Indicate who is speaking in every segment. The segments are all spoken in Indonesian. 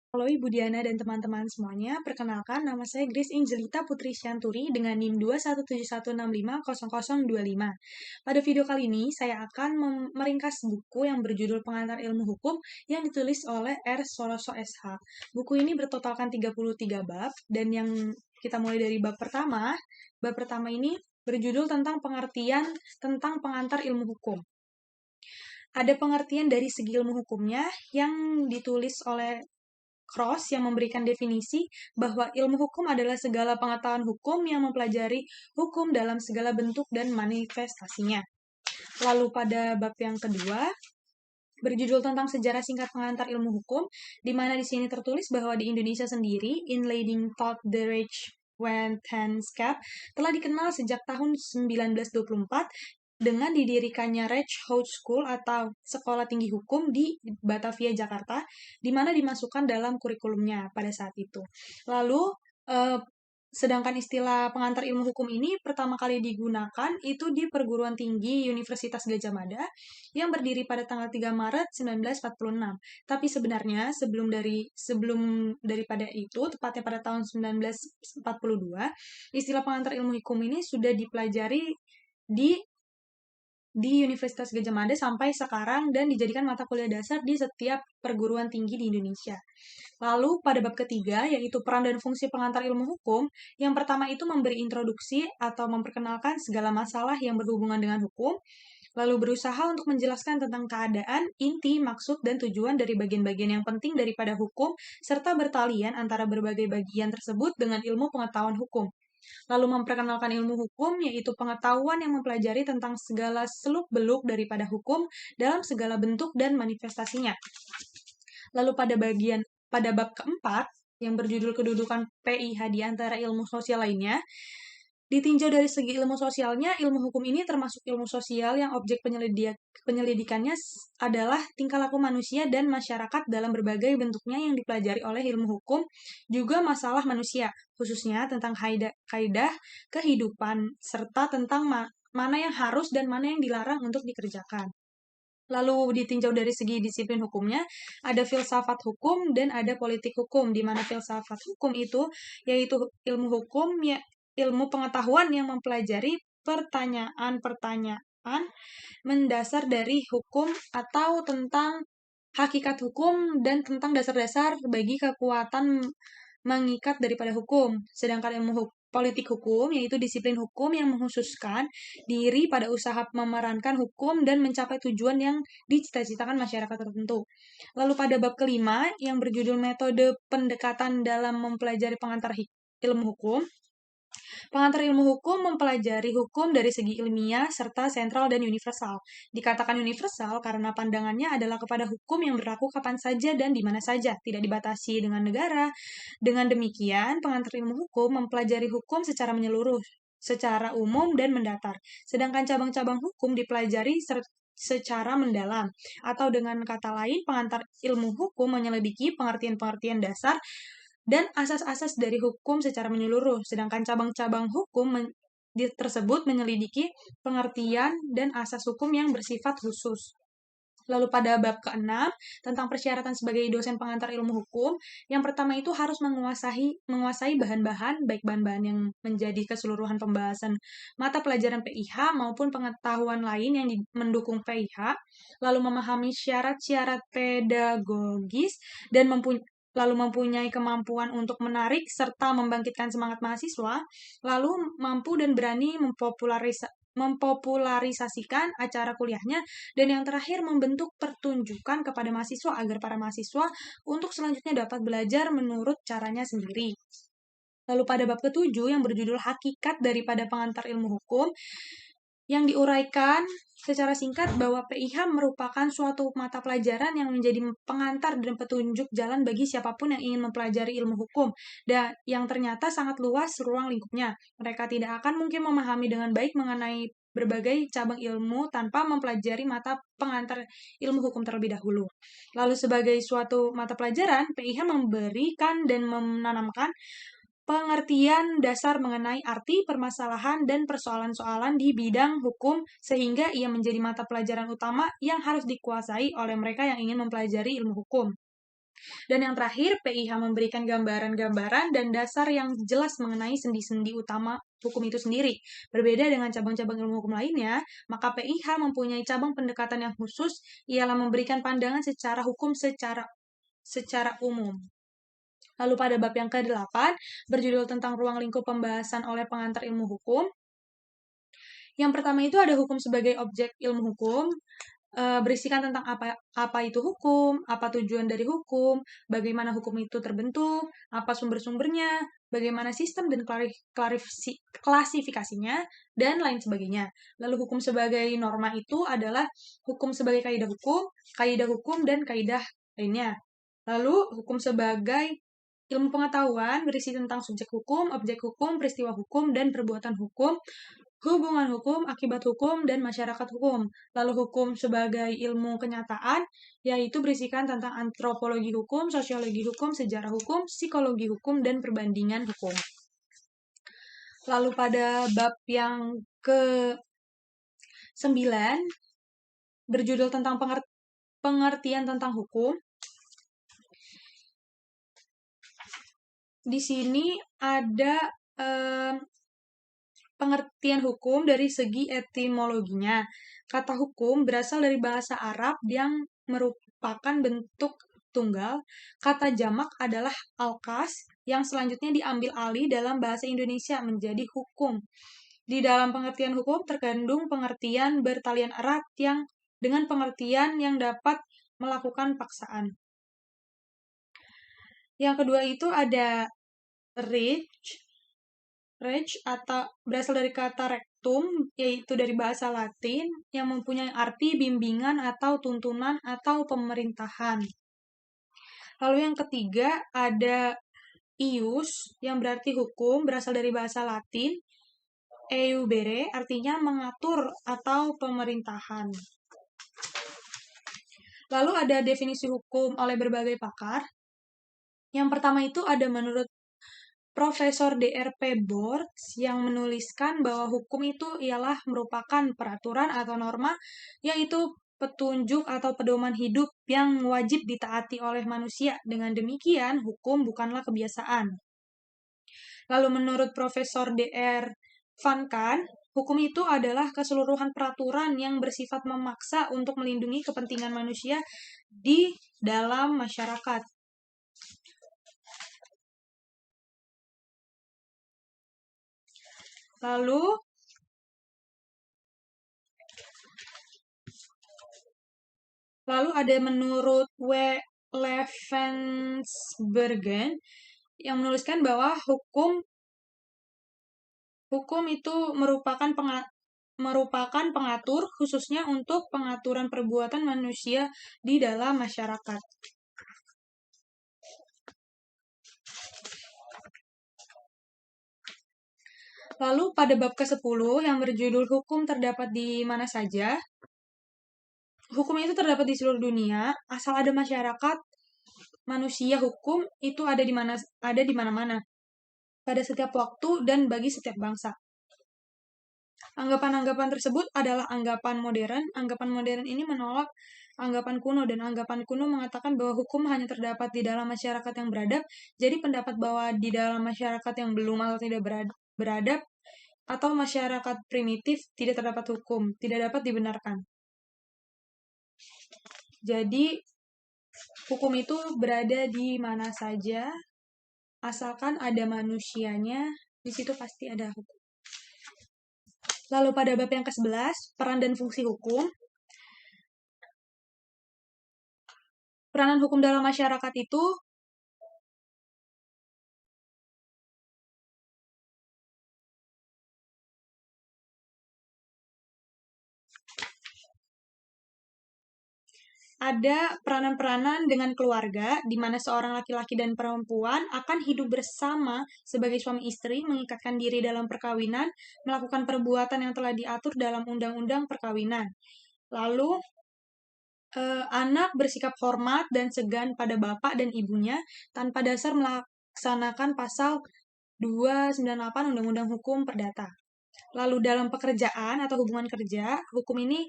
Speaker 1: Halo Ibu Diana dan teman-teman semuanya, perkenalkan nama saya Grace Angelita Putri Syanturi dengan NIM 21716500025. Pada video kali ini, saya akan meringkas buku yang berjudul Pengantar Ilmu Hukum yang ditulis oleh R. Soroso SH. Buku ini bertotalkan 33 bab, dan yang kita mulai dari bab pertama. Bab pertama ini berjudul tentang pengertian tentang pengantar ilmu hukum. Ada pengertian dari segi ilmu hukumnya yang ditulis oleh Cross yang memberikan definisi bahwa ilmu hukum adalah segala pengetahuan hukum yang mempelajari hukum dalam segala bentuk dan manifestasinya. Lalu pada bab yang kedua, berjudul tentang sejarah singkat pengantar ilmu hukum, di mana di sini tertulis bahwa di Indonesia sendiri, Inleiding Tot the Rechtswetenschap telah dikenal sejak tahun 1924 dengan didirikannya School atau Sekolah Tinggi Hukum di Batavia, Jakarta, di mana dimasukkan dalam kurikulumnya pada saat itu. Lalu, sedangkan istilah pengantar ilmu hukum ini pertama kali digunakan itu di Perguruan Tinggi Universitas Gadjah Mada yang berdiri pada tanggal 3 Maret 1946. Tapi sebenarnya sebelum daripada itu, tepatnya pada tahun 1942, istilah pengantar ilmu hukum ini sudah dipelajari di Universitas Gadjah Mada sampai sekarang dan dijadikan mata kuliah dasar di setiap perguruan tinggi di Indonesia. Lalu pada bab ketiga, yaitu peran dan fungsi pengantar ilmu hukum, yang pertama itu memberi introduksi atau memperkenalkan segala masalah yang berhubungan dengan hukum, lalu berusaha untuk menjelaskan tentang keadaan, inti, maksud, dan tujuan dari bagian-bagian yang penting daripada hukum, serta bertalian antara berbagai bagian tersebut dengan ilmu pengetahuan hukum. Lalu memperkenalkan ilmu hukum, yaitu pengetahuan yang mempelajari tentang segala seluk-beluk daripada hukum dalam segala bentuk dan manifestasinya. Lalu pada bab keempat, yang berjudul kedudukan PIH di antara ilmu sosial lainnya, ditinjau dari segi ilmu sosialnya, ilmu hukum ini termasuk ilmu sosial yang objek penyelidikannya adalah tingkah laku manusia dan masyarakat dalam berbagai bentuknya yang dipelajari oleh ilmu hukum, juga masalah manusia, khususnya tentang kaidah kehidupan, serta tentang mana yang harus dan mana yang dilarang untuk dikerjakan. Lalu ditinjau dari segi disiplin hukumnya, ada filsafat hukum dan ada politik hukum, di mana filsafat hukum itu yaitu ilmu hukum, ya, ilmu pengetahuan yang mempelajari pertanyaan-pertanyaan mendasar dari hukum atau tentang hakikat hukum dan tentang dasar-dasar bagi kekuatan mengikat daripada hukum. Sedangkan politik hukum, yaitu disiplin hukum yang menghususkan diri pada usaha memerankan hukum dan mencapai tujuan yang dicita-citakan masyarakat tertentu. Lalu pada bab kelima, yang berjudul metode pendekatan dalam mempelajari pengantar ilmu hukum, pengantar ilmu hukum mempelajari hukum dari segi ilmiah, serta sentral dan universal. Dikatakan universal karena pandangannya adalah kepada hukum yang berlaku kapan saja dan di mana saja, tidak dibatasi dengan negara. Dengan demikian, pengantar ilmu hukum mempelajari hukum secara menyeluruh, secara umum dan mendatar. Sedangkan cabang-cabang hukum dipelajari secara mendalam. Atau dengan kata lain, pengantar ilmu hukum menyelidiki pengertian-pengertian dasar dan asas-asas dari hukum secara menyeluruh, sedangkan cabang-cabang hukum tersebut menyelidiki pengertian dan asas hukum yang bersifat khusus. Lalu pada bab ke-6, tentang persyaratan sebagai dosen pengantar ilmu hukum, yang pertama itu harus menguasai bahan-bahan, baik bahan-bahan yang menjadi keseluruhan pembahasan mata pelajaran PIH maupun pengetahuan lain yang mendukung PIH, lalu memahami syarat-syarat pedagogis, dan lalu mempunyai kemampuan untuk menarik serta membangkitkan semangat mahasiswa, lalu mampu dan berani mempopularisasikan acara kuliahnya, dan yang terakhir membentuk pertunjukan kepada mahasiswa agar para mahasiswa untuk selanjutnya dapat belajar menurut caranya sendiri. Lalu pada bab ketujuh yang berjudul hakikat daripada pengantar ilmu hukum, yang diuraikan secara singkat bahwa PIH merupakan suatu mata pelajaran yang menjadi pengantar dan petunjuk jalan bagi siapapun yang ingin mempelajari ilmu hukum, dan yang ternyata sangat luas ruang lingkupnya. Mereka tidak akan mungkin memahami dengan baik mengenai berbagai cabang ilmu tanpa mempelajari mata pengantar ilmu hukum terlebih dahulu. Lalu sebagai suatu mata pelajaran, PIH memberikan dan menanamkan pengertian dasar mengenai arti, permasalahan, dan persoalan-soalan di bidang hukum sehingga ia menjadi mata pelajaran utama yang harus dikuasai oleh mereka yang ingin mempelajari ilmu hukum. Dan yang terakhir, PIH memberikan gambaran-gambaran dan dasar yang jelas mengenai sendi-sendi utama hukum itu sendiri. Berbeda dengan cabang-cabang ilmu hukum lainnya, maka PIH mempunyai cabang pendekatan yang khusus, ialah memberikan pandangan secara hukum secara umum. Lalu pada bab yang ke-8, berjudul tentang ruang lingkup pembahasan oleh pengantar ilmu hukum. Yang pertama itu ada hukum sebagai objek ilmu hukum, berisikan tentang apa itu hukum, apa tujuan dari hukum, bagaimana hukum itu terbentuk, apa sumber-sumbernya, bagaimana sistem dan klasifikasinya, dan lain sebagainya. Lalu hukum sebagai norma itu adalah hukum sebagai kaidah hukum, dan kaidah lainnya. Lalu hukum sebagai ilmu pengetahuan berisi tentang subjek hukum, objek hukum, peristiwa hukum, dan perbuatan hukum, hubungan hukum, akibat hukum, dan masyarakat hukum. Lalu hukum sebagai ilmu kenyataan, yaitu berisikan tentang antropologi hukum, sosiologi hukum, sejarah hukum, psikologi hukum, dan perbandingan hukum. Lalu pada bab yang ke-9, berjudul tentang pengertian tentang hukum. Di sini ada pengertian hukum dari segi etimologinya. Kata hukum berasal dari bahasa Arab yang merupakan bentuk tunggal. Kata jamak adalah alkas yang selanjutnya diambil alih dalam bahasa Indonesia menjadi hukum. Di dalam pengertian hukum terkandung pengertian bertalian erat yang dengan pengertian yang dapat melakukan paksaan. Yang kedua itu ada rege atau berasal dari kata rectum, yaitu dari bahasa Latin, yang mempunyai arti bimbingan atau tuntunan atau pemerintahan. Lalu yang ketiga ada ius, yang berarti hukum, berasal dari bahasa Latin, eubere, artinya mengatur atau pemerintahan. Lalu ada definisi hukum oleh berbagai pakar. Yang pertama itu ada menurut Profesor Dr. Borts yang menuliskan bahwa hukum itu ialah merupakan peraturan atau norma, yaitu petunjuk atau pedoman hidup yang wajib ditaati oleh manusia. Dengan demikian, hukum bukanlah kebiasaan. Lalu menurut Profesor Dr. Van Kan, hukum itu adalah keseluruhan peraturan yang bersifat memaksa untuk melindungi kepentingan manusia di dalam masyarakat. Lalu ada menurut W. Levensbergen yang menuliskan bahwa hukum itu merupakan pengatur khususnya untuk pengaturan perbuatan manusia di dalam masyarakat. Lalu pada bab ke-10 yang berjudul hukum terdapat di mana saja, hukum itu terdapat di seluruh dunia, asal ada masyarakat, manusia hukum itu ada di mana-mana, pada setiap waktu dan bagi setiap bangsa. Anggapan-anggapan tersebut adalah anggapan modern. Anggapan modern ini menolak anggapan kuno, dan anggapan kuno mengatakan bahwa hukum hanya terdapat di dalam masyarakat yang beradab. Jadi pendapat bahwa di dalam masyarakat yang belum atau tidak beradab atau masyarakat primitif tidak terdapat hukum, tidak dapat dibenarkan. Jadi hukum itu berada di mana saja, asalkan ada manusianya, di situ pasti ada hukum. Lalu pada bab yang ke-11, peran dan fungsi hukum. Peranan hukum dalam masyarakat itu ada peranan-peranan dengan keluarga, di mana seorang laki-laki dan perempuan akan hidup bersama sebagai suami istri, mengikatkan diri dalam perkawinan, melakukan perbuatan yang telah diatur dalam undang-undang perkawinan. Lalu, anak bersikap hormat dan segan pada bapak dan ibunya tanpa dasar melaksanakan pasal 298 Undang-Undang Hukum Perdata. Lalu dalam pekerjaan atau hubungan kerja, hukum ini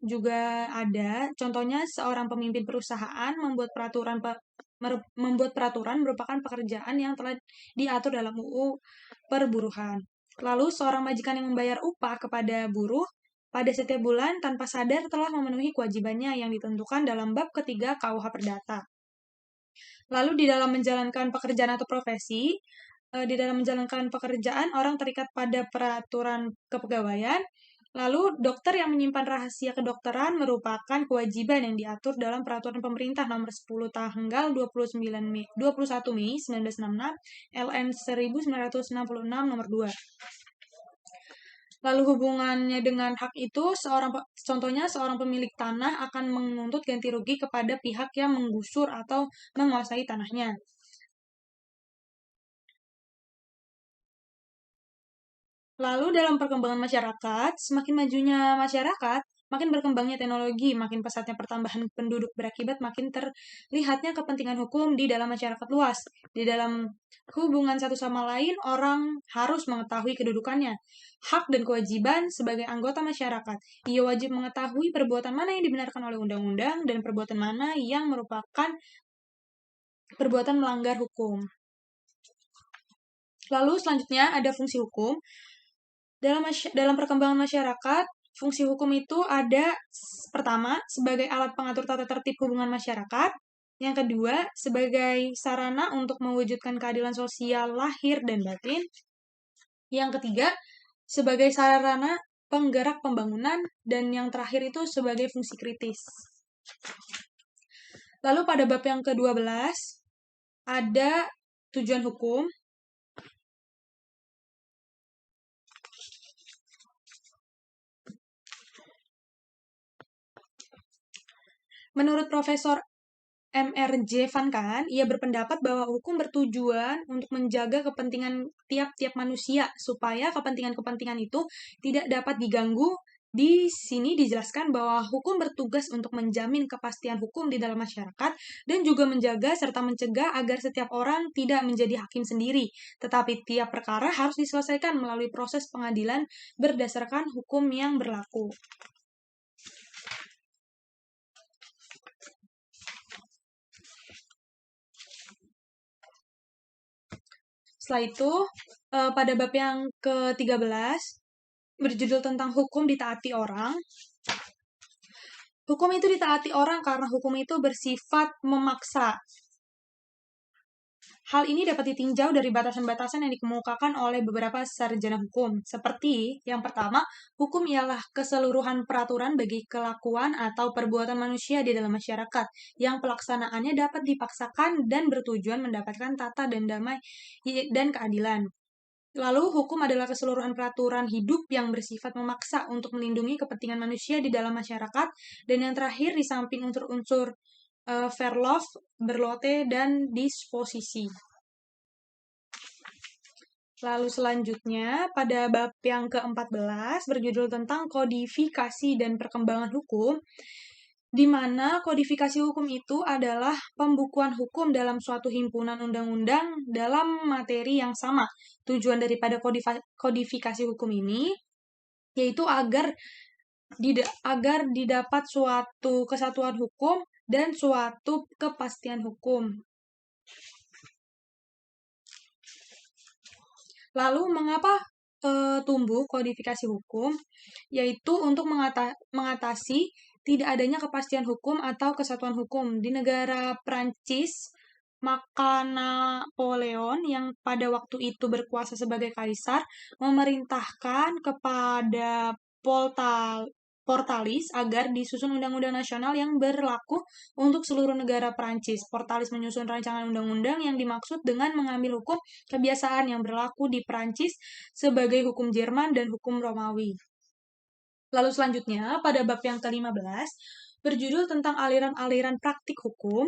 Speaker 1: juga ada. Contohnya seorang pemimpin perusahaan membuat peraturan merupakan pekerjaan yang telah diatur dalam UU Perburuhan. Lalu seorang majikan yang membayar upah kepada buruh pada setiap bulan tanpa sadar telah memenuhi kewajibannya yang ditentukan dalam bab ketiga KUH Perdata. Lalu di dalam menjalankan pekerjaan atau profesi, di dalam menjalankan pekerjaan orang terikat pada peraturan kepegawaian. Lalu dokter yang menyimpan rahasia kedokteran merupakan kewajiban yang diatur dalam peraturan pemerintah nomor 10 tanggal 21 Mei 1966 LN 1966 nomor 2. Lalu hubungannya dengan hak itu, contohnya seorang pemilik tanah akan menuntut ganti rugi kepada pihak yang menggusur atau menguasai tanahnya. Lalu dalam perkembangan masyarakat, semakin majunya masyarakat, makin berkembangnya teknologi, makin pesatnya pertambahan penduduk berakibat makin terlihatnya kepentingan hukum di dalam masyarakat luas. Di dalam hubungan satu sama lain, orang harus mengetahui kedudukannya, hak dan kewajiban sebagai anggota masyarakat. Ia wajib mengetahui perbuatan mana yang dibenarkan oleh undang-undang dan perbuatan mana yang merupakan perbuatan melanggar hukum. Lalu selanjutnya ada fungsi hukum. Dalam perkembangan masyarakat, fungsi hukum itu ada pertama sebagai alat pengatur tata tertib hubungan masyarakat, yang kedua sebagai sarana untuk mewujudkan keadilan sosial lahir dan batin, yang ketiga sebagai sarana penggerak pembangunan, dan yang terakhir itu sebagai fungsi kritis. Lalu pada bab yang ke-12 ada tujuan hukum. Menurut Profesor MRJ Van Kaan, ia berpendapat bahwa hukum bertujuan untuk menjaga kepentingan tiap-tiap manusia supaya kepentingan-kepentingan itu tidak dapat diganggu. Di sini dijelaskan bahwa hukum bertugas untuk menjamin kepastian hukum di dalam masyarakat dan juga menjaga serta mencegah agar setiap orang tidak menjadi hakim sendiri, tetapi tiap perkara harus diselesaikan melalui proses pengadilan berdasarkan hukum yang berlaku. Setelah itu, pada bab yang ke-13, berjudul tentang hukum ditaati orang. Hukum itu ditaati orang karena hukum itu bersifat memaksa. Hal ini dapat ditinjau dari batasan-batasan yang dikemukakan oleh beberapa sarjana hukum. Seperti, yang pertama, hukum ialah keseluruhan peraturan bagi kelakuan atau perbuatan manusia di dalam masyarakat, yang pelaksanaannya dapat dipaksakan dan bertujuan mendapatkan tata dan damai dan keadilan. Lalu, hukum adalah keseluruhan peraturan hidup yang bersifat memaksa untuk melindungi kepentingan manusia di dalam masyarakat. Dan yang terakhir, di samping unsur-unsur Verlof, Berlote, dan disposisi. Lalu selanjutnya, pada bab yang ke-14, berjudul tentang kodifikasi dan perkembangan hukum, di mana kodifikasi hukum itu adalah pembukuan hukum dalam suatu himpunan undang-undang dalam materi yang sama. Tujuan daripada kodifikasi hukum ini yaitu agar didapat suatu kesatuan hukum dan suatu kepastian hukum. Lalu mengapa tumbuh kodifikasi hukum? Yaitu untuk mengatasi tidak adanya kepastian hukum atau kesatuan hukum. Di negara Prancis, maka Napoleon yang pada waktu itu berkuasa sebagai kaisar memerintahkan kepada Portalis agar disusun undang-undang nasional yang berlaku untuk seluruh negara Prancis. Portalis menyusun rancangan undang-undang yang dimaksud dengan mengambil hukum kebiasaan yang berlaku di Prancis sebagai hukum Jerman dan hukum Romawi. Lalu selanjutnya, pada bab yang ke-15, berjudul tentang aliran-aliran praktik hukum,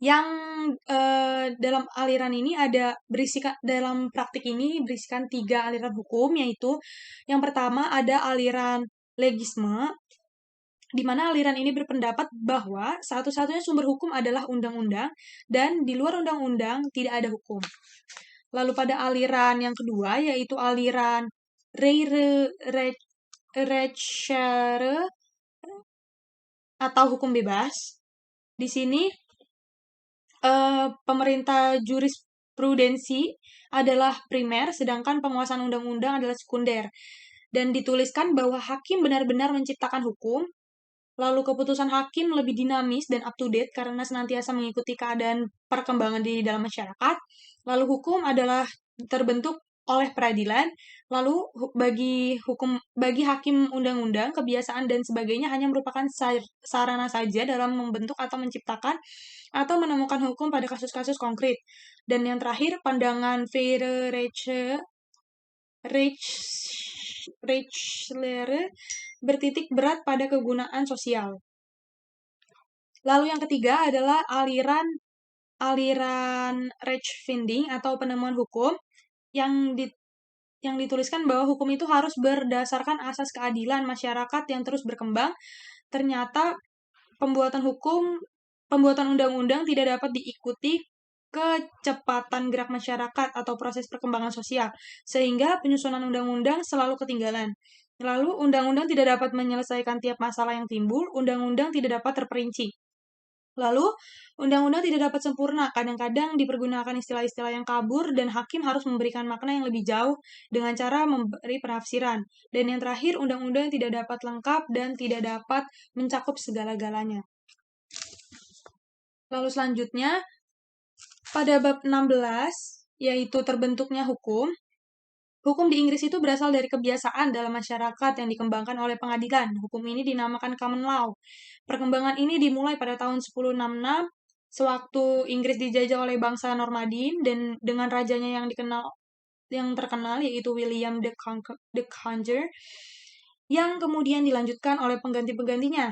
Speaker 1: yang dalam aliran ini dalam praktik ini berisikan 3 aliran hukum, yaitu yang pertama ada aliran legisme, di mana aliran ini berpendapat bahwa satu-satunya sumber hukum adalah undang-undang dan di luar undang-undang tidak ada hukum. Lalu pada aliran yang kedua, yaitu aliran Reire Rechere atau hukum bebas. Di sini pemerintah jurisprudensi adalah primer, sedangkan penguasaan undang-undang adalah sekunder. Dan dituliskan bahwa hakim benar-benar menciptakan hukum, lalu keputusan hakim lebih dinamis dan up to date karena senantiasa mengikuti keadaan perkembangan di dalam masyarakat. Lalu hukum adalah terbentuk oleh peradilan. Lalu bagi hakim undang-undang, kebiasaan dan sebagainya hanya merupakan sarana saja dalam membentuk atau menciptakan atau menemukan hukum pada kasus-kasus konkret. Dan yang terakhir, pandangan Reichlere bertitik berat pada kegunaan sosial. Lalu yang ketiga adalah aliran Rechtfinding atau penemuan hukum yang dituliskan bahwa hukum itu harus berdasarkan asas keadilan masyarakat yang terus berkembang. Ternyata pembuatan undang-undang tidak dapat diikuti kecepatan gerak masyarakat atau proses perkembangan sosial, sehingga penyusunan undang-undang selalu ketinggalan. Lalu, undang-undang tidak dapat menyelesaikan tiap masalah yang timbul, undang-undang tidak dapat terperinci. Lalu, undang-undang tidak dapat sempurna, kadang-kadang dipergunakan istilah-istilah yang kabur dan hakim harus memberikan makna yang lebih jauh dengan cara memberi penafsiran. Dan yang terakhir, undang-undang tidak dapat lengkap dan tidak dapat mencakup segala-galanya. Lalu selanjutnya, pada bab 16, yaitu terbentuknya hukum, hukum di Inggris itu berasal dari kebiasaan dalam masyarakat yang dikembangkan oleh pengadilan. Hukum ini dinamakan common law. Perkembangan ini dimulai pada tahun 1066, sewaktu Inggris dijajah oleh bangsa Normandin dan dengan rajanya yang terkenal yaitu William the Conqueror, yang kemudian dilanjutkan oleh pengganti-penggantinya.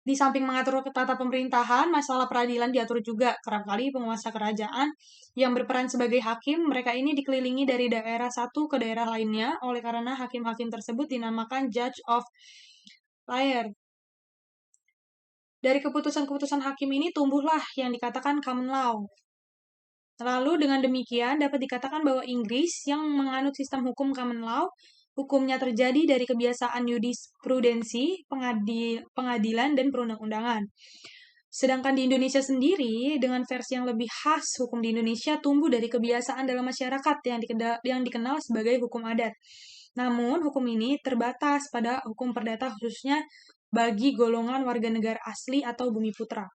Speaker 1: Di samping mengatur tata pemerintahan, masalah peradilan diatur juga. Kerap kali penguasa kerajaan yang berperan sebagai hakim, mereka ini dikelilingi dari daerah satu ke daerah lainnya, oleh karena hakim-hakim tersebut dinamakan Judge of Layer. Dari keputusan-keputusan hakim ini tumbuhlah yang dikatakan common law. Lalu dengan demikian dapat dikatakan bahwa Inggris yang menganut sistem hukum common law, hukumnya terjadi dari kebiasaan jurisprudensi, pengadilan, dan perundang-undangan. Sedangkan di Indonesia sendiri, dengan versi yang lebih khas, hukum di Indonesia tumbuh dari kebiasaan dalam masyarakat yang dikenal sebagai hukum adat. Namun, hukum ini terbatas pada hukum perdata khususnya bagi golongan warga negara asli atau bumi putra.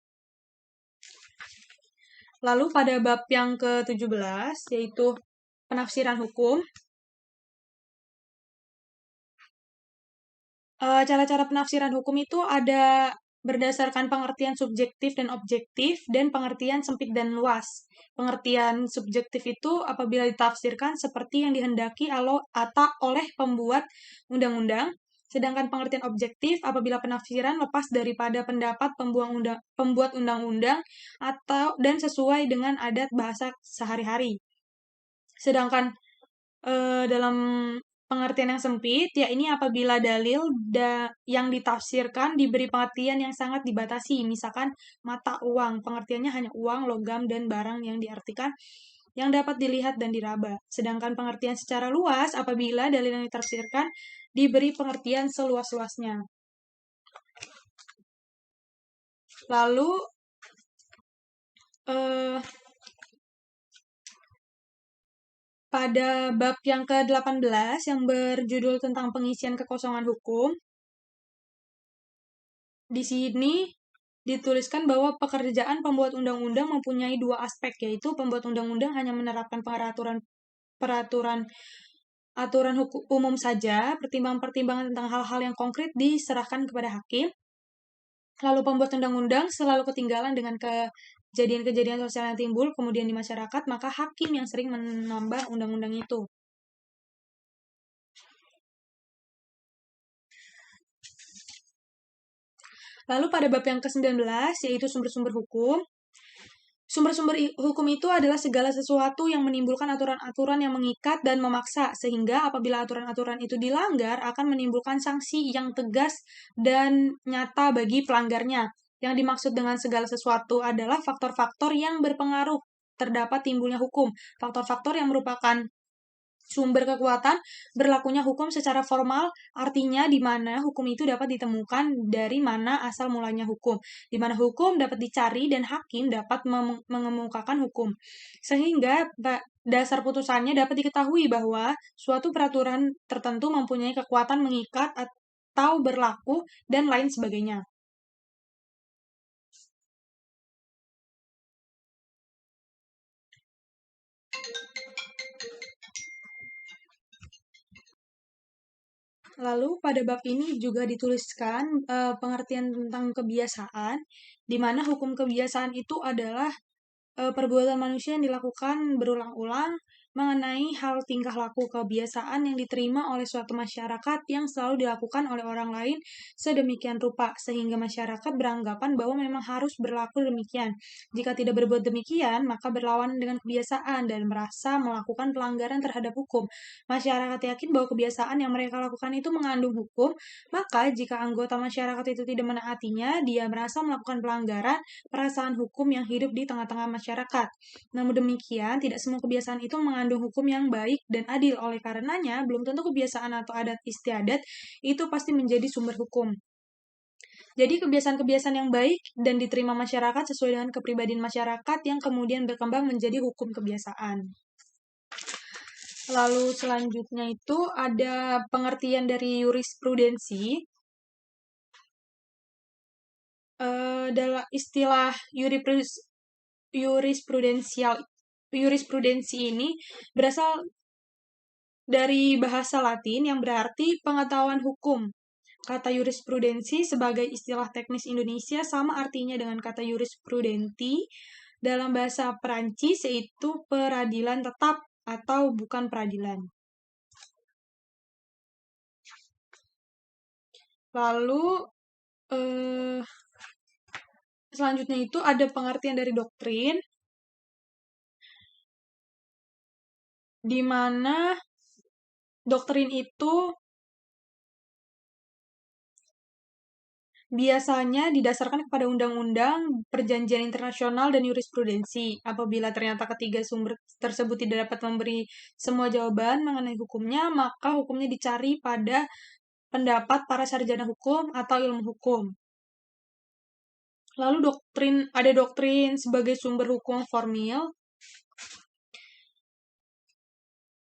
Speaker 1: Lalu pada bab yang ke-17, yaitu penafsiran hukum, cara-cara penafsiran hukum itu ada berdasarkan pengertian subjektif dan objektif, dan pengertian sempit dan luas. Pengertian subjektif itu apabila ditafsirkan seperti yang dihendaki atau oleh pembuat undang-undang, sedangkan pengertian objektif apabila penafsiran lepas daripada pendapat pembuat undang-undang dan sesuai dengan adat bahasa sehari-hari. Sedangkan dalam pengertian yang sempit, ya ini apabila dalil yang ditafsirkan diberi pengertian yang sangat dibatasi, misalkan mata uang, pengertiannya hanya uang, logam, dan barang yang diartikan yang dapat dilihat dan diraba. Sedangkan pengertian secara luas apabila dalil yang ditafsirkan diberi pengertian seluas-luasnya. Lalu, pada bab yang ke-18 yang berjudul tentang pengisian kekosongan hukum, di sini dituliskan bahwa pekerjaan pembuat undang-undang mempunyai dua aspek, yaitu pembuat undang-undang hanya menerapkan aturan hukum umum saja, pertimbangan-pertimbangan tentang hal-hal yang konkret diserahkan kepada hakim. Lalu pembuat undang-undang selalu ketinggalan dengan kejadian-kejadian sosial yang timbul kemudian di masyarakat, maka hakim yang sering menambah undang-undang itu. Lalu pada bab yang ke-19, yaitu sumber-sumber hukum. Sumber-sumber hukum itu adalah segala sesuatu yang menimbulkan aturan-aturan yang mengikat dan memaksa, sehingga apabila aturan-aturan itu dilanggar akan menimbulkan sanksi yang tegas dan nyata bagi pelanggarnya. Yang dimaksud dengan segala sesuatu adalah faktor-faktor yang berpengaruh terdapat timbulnya hukum. Faktor-faktor yang merupakan sumber kekuatan berlakunya hukum secara formal, artinya di mana hukum itu dapat ditemukan dari mana asal mulanya hukum, di mana hukum dapat dicari dan hakim dapat mengemukakan hukum. Sehingga dasar putusannya dapat diketahui bahwa suatu peraturan tertentu mempunyai kekuatan mengikat atau berlaku dan lain sebagainya. Lalu pada bab ini juga dituliskan pengertian tentang kebiasaan, di mana hukum kebiasaan itu adalah perbuatan manusia yang dilakukan berulang-ulang mengenai hal tingkah laku kebiasaan yang diterima oleh suatu masyarakat yang selalu dilakukan oleh orang lain sedemikian rupa, sehingga masyarakat beranggapan bahwa memang harus berlaku demikian. Jika tidak berbuat demikian, maka berlawan dengan kebiasaan dan merasa melakukan pelanggaran terhadap hukum. Masyarakat yakin bahwa kebiasaan yang mereka lakukan itu mengandung hukum, maka jika anggota masyarakat itu tidak menaatinya, dia merasa melakukan pelanggaran perasaan hukum yang hidup di tengah-tengah masyarakat. Namun demikian, tidak semua kebiasaan itu mengandung hukum yang baik dan adil. Oleh karenanya, belum tentu kebiasaan atau adat istiadat itu pasti menjadi sumber hukum. Jadi kebiasaan-kebiasaan yang baik dan diterima masyarakat sesuai dengan kepribadian masyarakat yang kemudian berkembang menjadi hukum kebiasaan. Lalu selanjutnya itu ada pengertian dari jurisprudensi. Dalam istilah jurisprudensi ini berasal dari bahasa Latin yang berarti pengetahuan hukum. Kata jurisprudensi sebagai istilah teknis Indonesia sama artinya dengan kata jurisprudenti dalam bahasa Perancis, yaitu peradilan tetap atau bukan peradilan. Lalu selanjutnya itu ada pengertian dari doktrin, di mana doktrin itu biasanya didasarkan kepada undang-undang, perjanjian internasional, dan jurisprudensi. Apabila ternyata ketiga sumber tersebut tidak dapat memberi semua jawaban mengenai hukumnya, maka hukumnya dicari pada pendapat para sarjana hukum atau ilmu hukum. Lalu ada doktrin sebagai sumber hukum formil.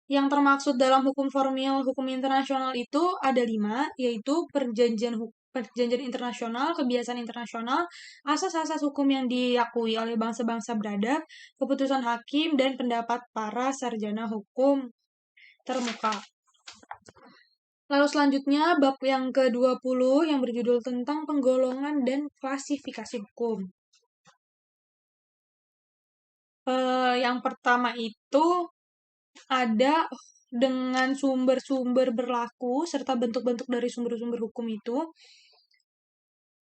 Speaker 1: Yang termaksud dalam hukum formil hukum internasional itu ada 5, yaitu perjanjian internasional, kebiasaan internasional, asas-asas hukum yang diakui oleh bangsa-bangsa beradab, keputusan hakim, dan pendapat para sarjana hukum termuka. Lalu selanjutnya, bab yang ke-20 yang berjudul tentang penggolongan dan klasifikasi hukum. Yang pertama itu ada dengan sumber-sumber berlaku serta bentuk-bentuk dari sumber-sumber hukum itu.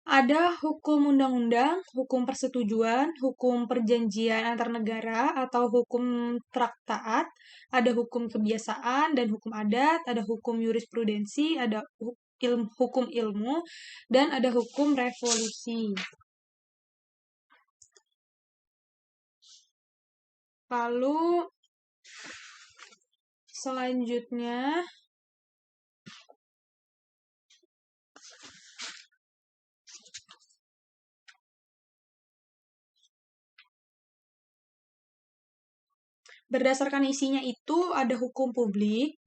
Speaker 1: Ada hukum undang-undang, hukum persetujuan, hukum perjanjian antar negara atau hukum traktaat, ada hukum kebiasaan dan hukum adat, ada hukum jurisprudensi, ada hukum ilmu, dan ada hukum revolusi. Lalu selanjutnya berdasarkan isinya itu ada hukum publik,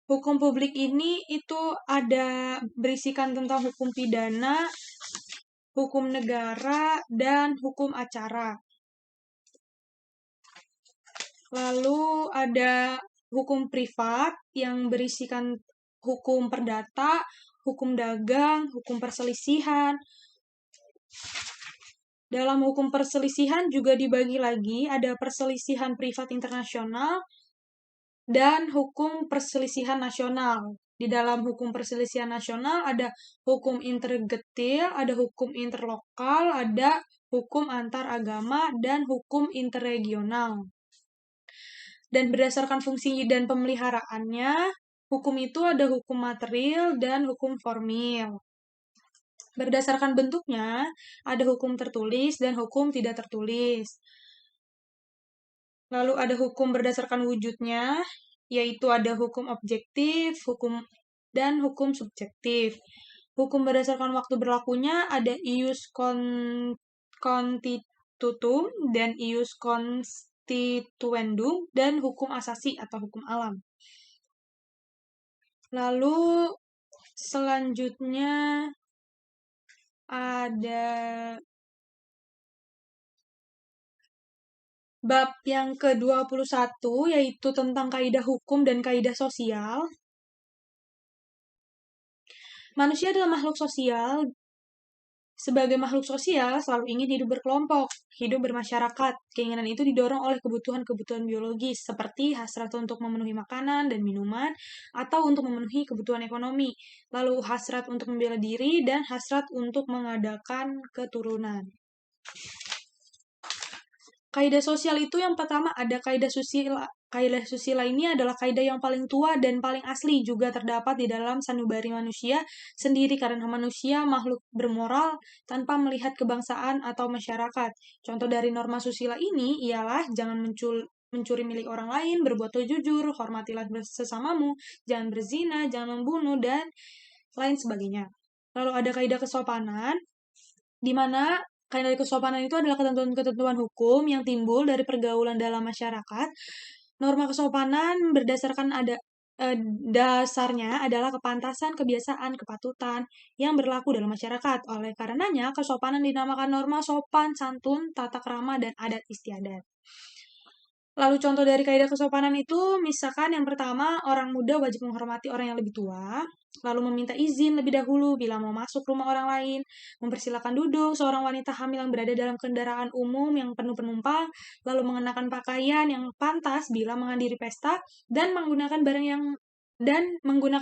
Speaker 1: hukum publik ini itu ada berisikan tentang hukum pidana, hukum negara, dan hukum acara. Lalu ada hukum privat yang berisikan hukum perdata, hukum dagang, hukum perselisihan. Dalam hukum perselisihan juga dibagi lagi, ada perselisihan privat internasional dan hukum perselisihan nasional. Di dalam hukum perselisihan nasional ada hukum intergetil, ada hukum interlokal, ada hukum antar agama, dan hukum interregional. Dan berdasarkan fungsi dan pemeliharaannya, hukum itu ada hukum material dan hukum formil. Berdasarkan bentuknya, ada hukum tertulis dan hukum tidak tertulis. Lalu ada hukum berdasarkan wujudnya, yaitu ada hukum objektif, dan hukum subjektif. Hukum berdasarkan waktu berlakunya ada ius constitutum dan ius constituendum dan hukum asasi atau hukum alam. Lalu selanjutnya ada bab yang ke-21 yaitu tentang kaidah hukum dan kaidah sosial. Manusia adalah makhluk sosial. Sebagai makhluk sosial, selalu ingin hidup berkelompok, hidup bermasyarakat. Keinginan itu didorong oleh kebutuhan-kebutuhan biologis, seperti hasrat untuk memenuhi makanan dan minuman, atau untuk memenuhi kebutuhan ekonomi. Lalu hasrat untuk membela diri, dan hasrat untuk mengadakan keturunan. Kaidah sosial itu yang pertama ada kaidah susila. Kaidah susila ini adalah kaidah yang paling tua dan paling asli, juga terdapat di dalam sanubari manusia sendiri karena manusia makhluk bermoral tanpa melihat kebangsaan atau masyarakat. Contoh dari norma susila ini ialah jangan mencuri milik orang lain, berbuat jujur, hormatilah sesamamu, jangan berzina, jangan membunuh, dan lain sebagainya. Lalu ada kaidah kesopanan, di mana kaidah kesopanan itu adalah ketentuan-ketentuan hukum yang timbul dari pergaulan dalam masyarakat. Norma kesopanan berdasarkan dasarnya adalah kepantasan, kebiasaan, kepatutan yang berlaku dalam masyarakat. Oleh karenanya, kesopanan dinamakan norma sopan, santun, tata krama, dan adat istiadat. Lalu contoh dari kaidah kesopanan itu, misalkan yang pertama, orang muda wajib menghormati orang yang lebih tua, lalu meminta izin lebih dahulu bila mau masuk rumah orang lain, mempersilakan duduk seorang wanita hamil yang berada dalam kendaraan umum yang penuh penumpang, lalu mengenakan pakaian yang pantas bila menghadiri pesta, dan menggunakan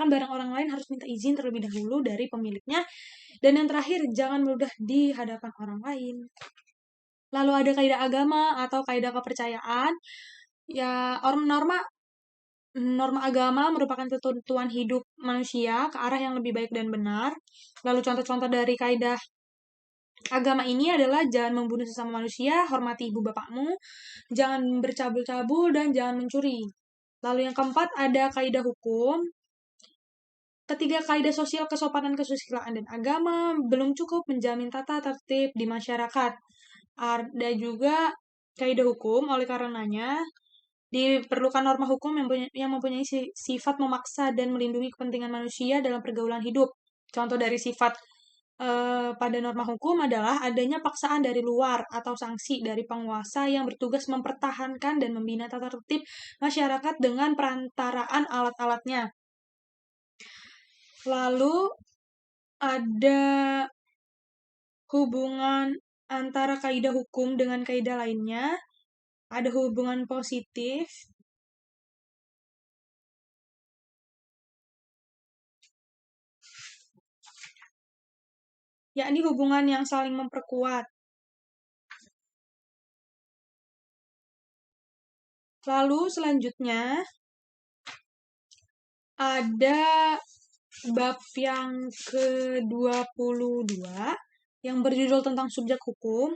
Speaker 1: barang orang lain harus minta izin terlebih dahulu dari pemiliknya, dan yang terakhir, jangan meludah di hadapan orang lain. Lalu ada kaidah agama atau kaidah kepercayaan. Ya, norma agama merupakan ketentuan hidup manusia ke arah yang lebih baik dan benar. Lalu contoh-contoh dari kaidah agama ini adalah jangan membunuh sesama manusia, hormati ibu bapakmu, jangan bercabul-cabul, dan jangan mencuri. Lalu yang keempat ada kaidah hukum. Ketiga, kaidah sosial, kesopanan, kesusilaan, dan agama belum cukup menjamin tata tertib di masyarakat. Ada juga kaidah hukum, oleh karenanya diperlukan norma hukum yang mempunyai sifat memaksa dan melindungi kepentingan manusia dalam pergaulan hidup. Contoh dari sifat pada norma hukum adalah adanya paksaan dari luar atau sanksi dari penguasa yang bertugas mempertahankan dan membina tata tertib masyarakat dengan perantaraan alat-alatnya. Lalu ada hubungan antara kaidah hukum dengan kaidah lainnya. Ada hubungan positif, yakni hubungan yang saling memperkuat. Lalu selanjutnya ada bab yang ke-22 yang berjudul tentang subjek hukum.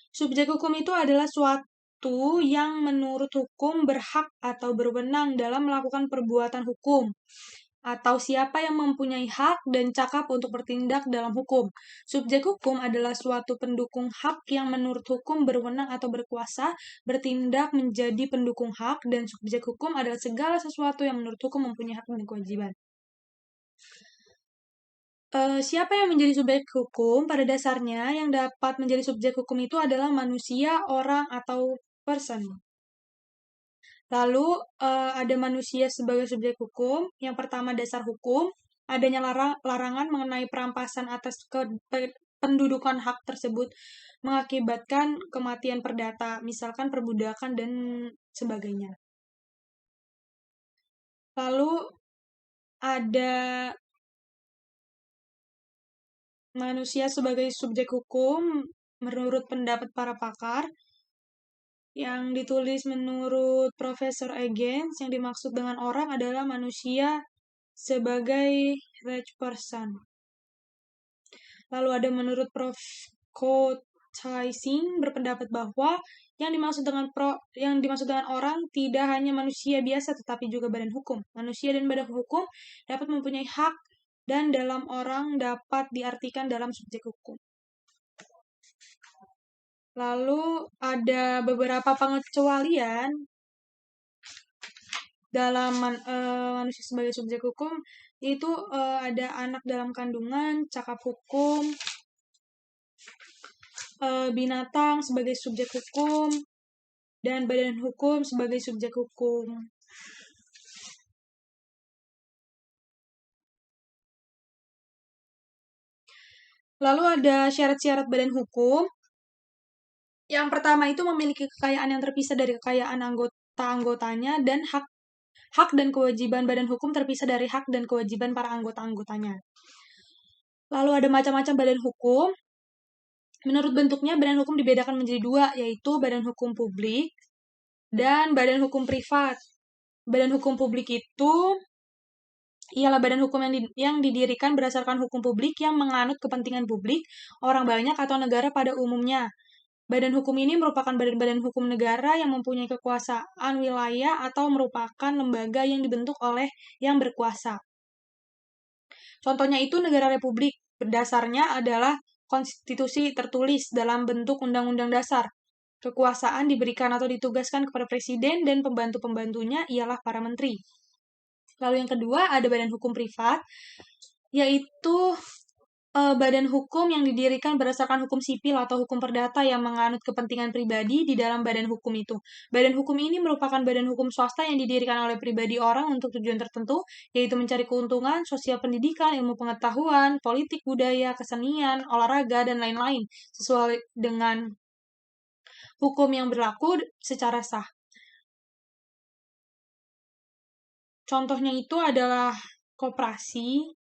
Speaker 1: Subjek hukum itu adalah suatu yang menurut hukum berhak atau berwenang dalam melakukan perbuatan hukum, atau siapa yang mempunyai hak dan cakap untuk bertindak dalam hukum. Subjek hukum adalah suatu pendukung hak yang menurut hukum berwenang atau berkuasa bertindak menjadi pendukung hak, dan subjek hukum adalah segala sesuatu yang menurut hukum mempunyai hak dan kewajiban. Siapa yang menjadi subjek hukum? Pada dasarnya, yang dapat menjadi subjek hukum itu adalah manusia, orang, atau person. Lalu, ada manusia sebagai subjek hukum. Yang pertama, dasar hukum. Adanya larangan mengenai perampasan atas pendudukan hak tersebut mengakibatkan kematian perdata, misalkan perbudakan dan sebagainya. Lalu, ada manusia sebagai subjek hukum menurut pendapat para pakar yang ditulis menurut Profesor Egens. Yang dimaksud dengan orang adalah manusia sebagai rich person. Lalu ada menurut Prof. Kocaising berpendapat bahwa yang dimaksud dengan orang tidak hanya manusia biasa tetapi juga badan hukum. Manusia dan badan hukum dapat mempunyai hak dan dalam orang dapat diartikan dalam subjek hukum. Lalu ada beberapa pengecualian dalam manusia sebagai subjek hukum, itu ada anak dalam kandungan, cakap hukum, binatang sebagai subjek hukum, dan badan hukum sebagai subjek hukum. Lalu ada syarat-syarat badan hukum. Yang pertama itu memiliki kekayaan yang terpisah dari kekayaan anggota-anggotanya dan hak dan kewajiban badan hukum terpisah dari hak dan kewajiban para anggota-anggotanya. Lalu ada macam-macam badan hukum. Menurut bentuknya, badan hukum dibedakan menjadi dua, yaitu badan hukum publik dan badan hukum privat. Badan hukum publik itu ialah badan hukum yang didirikan berdasarkan hukum publik yang menganut kepentingan publik, orang banyak atau negara pada umumnya. Badan hukum ini merupakan badan-badan hukum negara yang mempunyai kekuasaan wilayah atau merupakan lembaga yang dibentuk oleh yang berkuasa. Contohnya itu negara republik, berdasarnya adalah konstitusi tertulis dalam bentuk undang-undang dasar. Kekuasaan diberikan atau ditugaskan kepada presiden dan pembantu-pembantunya ialah para menteri. Lalu yang kedua ada badan hukum privat, yaitu badan hukum yang didirikan berdasarkan hukum sipil atau hukum perdata yang menganut kepentingan pribadi di dalam badan hukum itu. Badan hukum ini merupakan badan hukum swasta yang didirikan oleh pribadi orang untuk tujuan tertentu, yaitu mencari keuntungan, sosial pendidikan, ilmu pengetahuan, politik, budaya, kesenian, olahraga, dan lain-lain, sesuai dengan hukum yang berlaku secara sah. Contohnya itu adalah koperasi,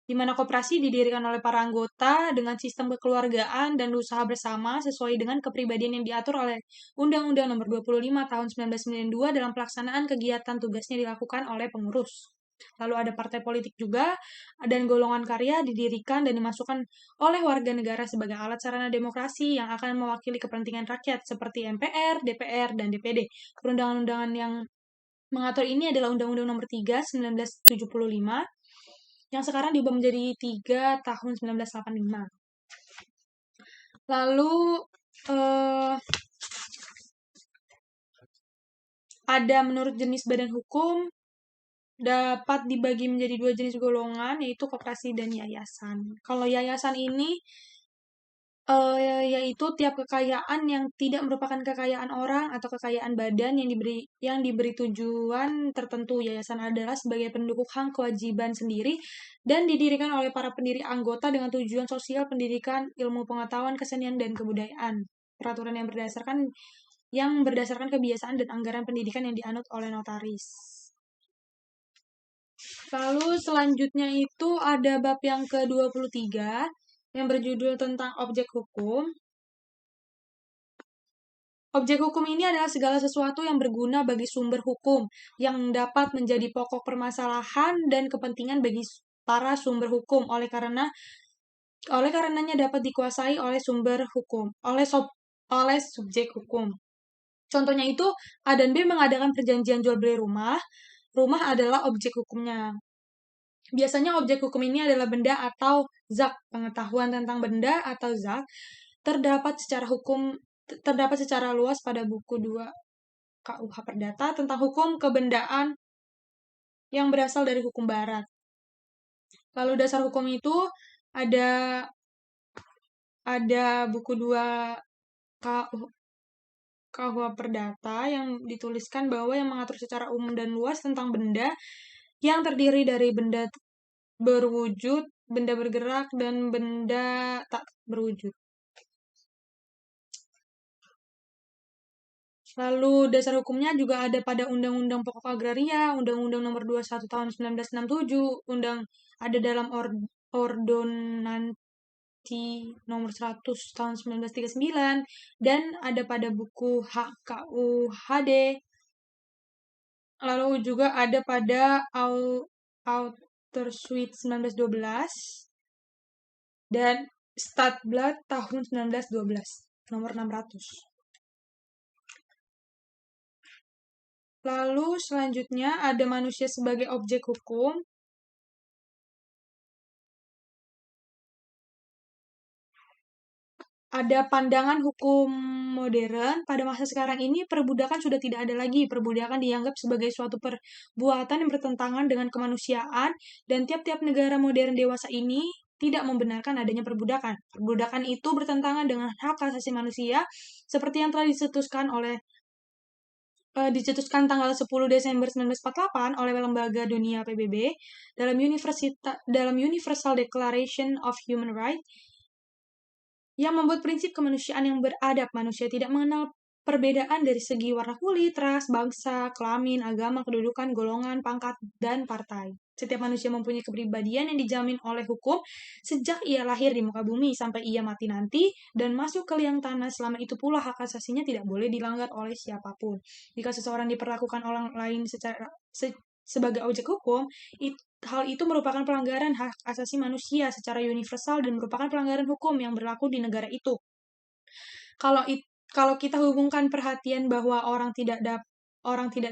Speaker 1: di mana koperasi didirikan oleh para anggota dengan sistem kekeluargaan dan usaha bersama sesuai dengan kepribadian yang diatur oleh Undang-Undang Nomor 25 Tahun 1992 dalam pelaksanaan kegiatan tugasnya dilakukan oleh pengurus. Lalu ada partai politik juga, dan golongan karya didirikan dan dimasukkan oleh warga negara sebagai alat sarana demokrasi yang akan mewakili kepentingan rakyat seperti MPR, DPR, dan DPD. Perundangan-undangan yang mengatur ini adalah Undang-Undang Nomor 3 1975 yang sekarang diubah menjadi 3 tahun 1985. Lalu ada menurut jenis badan hukum dapat dibagi menjadi dua jenis golongan, yaitu koperasi dan yayasan. Kalau yayasan ini yaitu tiap kekayaan yang tidak merupakan kekayaan orang atau kekayaan badan yang diberi tujuan tertentu. Yayasan adalah sebagai pendukung hak kewajiban sendiri dan didirikan oleh para pendiri anggota dengan tujuan sosial, pendidikan, ilmu pengetahuan, kesenian, dan kebudayaan. Peraturan yang berdasarkan kebiasaan dan anggaran pendidikan yang dianut oleh notaris. Lalu selanjutnya itu ada bab yang ke-23 yang berjudul tentang objek hukum. Objek hukum ini adalah segala sesuatu yang berguna bagi sumber hukum, yang dapat menjadi pokok permasalahan dan kepentingan bagi para sumber hukum, oleh karenanya dapat dikuasai oleh sumber hukum, oleh subjek hukum. Contohnya itu, A dan B mengadakan perjanjian jual beli rumah. Rumah adalah objek hukumnya. Biasanya objek hukum ini adalah benda atau zat. Pengetahuan tentang benda atau zat terdapat secara luas pada buku 2 KUH Perdata tentang hukum kebendaan yang berasal dari hukum barat. Lalu dasar hukum itu ada buku 2 KUH Perdata yang dituliskan bahwa yang mengatur secara umum dan luas tentang benda yang terdiri dari benda berwujud, benda bergerak, dan benda tak berwujud. Lalu dasar hukumnya juga ada pada Undang-Undang Pokok Agraria, Undang-Undang Nomor 21 Tahun 1967, ada dalam Ordonansi Nomor 100 Tahun 1939, dan ada pada buku HKUHD. Lalu juga ada pada Outer Suite 1912, dan Stadtblatt tahun 1912, nomor 600. Lalu selanjutnya ada manusia sebagai objek hukum. Ada pandangan hukum modern. Pada masa sekarang ini, perbudakan sudah tidak ada lagi. Perbudakan dianggap sebagai suatu perbuatan yang bertentangan dengan kemanusiaan, dan tiap-tiap negara modern dewasa ini tidak membenarkan adanya perbudakan. Perbudakan itu bertentangan dengan hak asasi manusia, seperti yang telah dicetuskan tanggal 10 Desember 1948 oleh Lembaga Dunia PBB dalam Universal Declaration of Human Rights, yang membuat prinsip kemanusiaan yang beradab. Manusia tidak mengenal perbedaan dari segi warna kulit, ras, bangsa, kelamin, agama, kedudukan, golongan, pangkat, dan partai. Setiap manusia mempunyai kepribadian yang dijamin oleh hukum sejak ia lahir di muka bumi sampai ia mati nanti dan masuk ke liang tanah. Selama itu pula hak asasinya tidak boleh dilanggar oleh siapapun. Jika seseorang diperlakukan orang lain sebagai objek hukum, hal itu merupakan pelanggaran hak asasi manusia secara universal dan merupakan pelanggaran hukum yang berlaku di negara itu. Kalau kita hubungkan perhatian bahwa orang tidak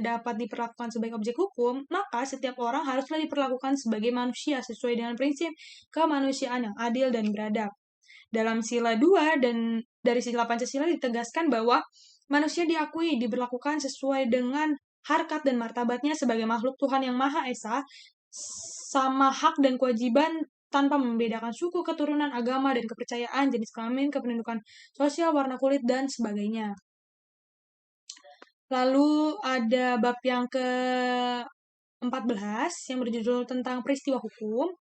Speaker 1: dapat diperlakukan sebagai objek hukum, maka setiap orang haruslah diperlakukan sebagai manusia sesuai dengan prinsip kemanusiaan yang adil dan beradab. Dalam sila 2 dan dari sila Pancasila ditegaskan bahwa manusia diakui diberlakukan sesuai dengan harkat dan martabatnya sebagai makhluk Tuhan yang Maha Esa, sama hak dan kewajiban tanpa membedakan suku, keturunan, agama, dan kepercayaan, jenis kelamin, kependudukan sosial, warna kulit, dan sebagainya. Lalu ada bab yang ke-14 yang berjudul tentang peristiwa hukum.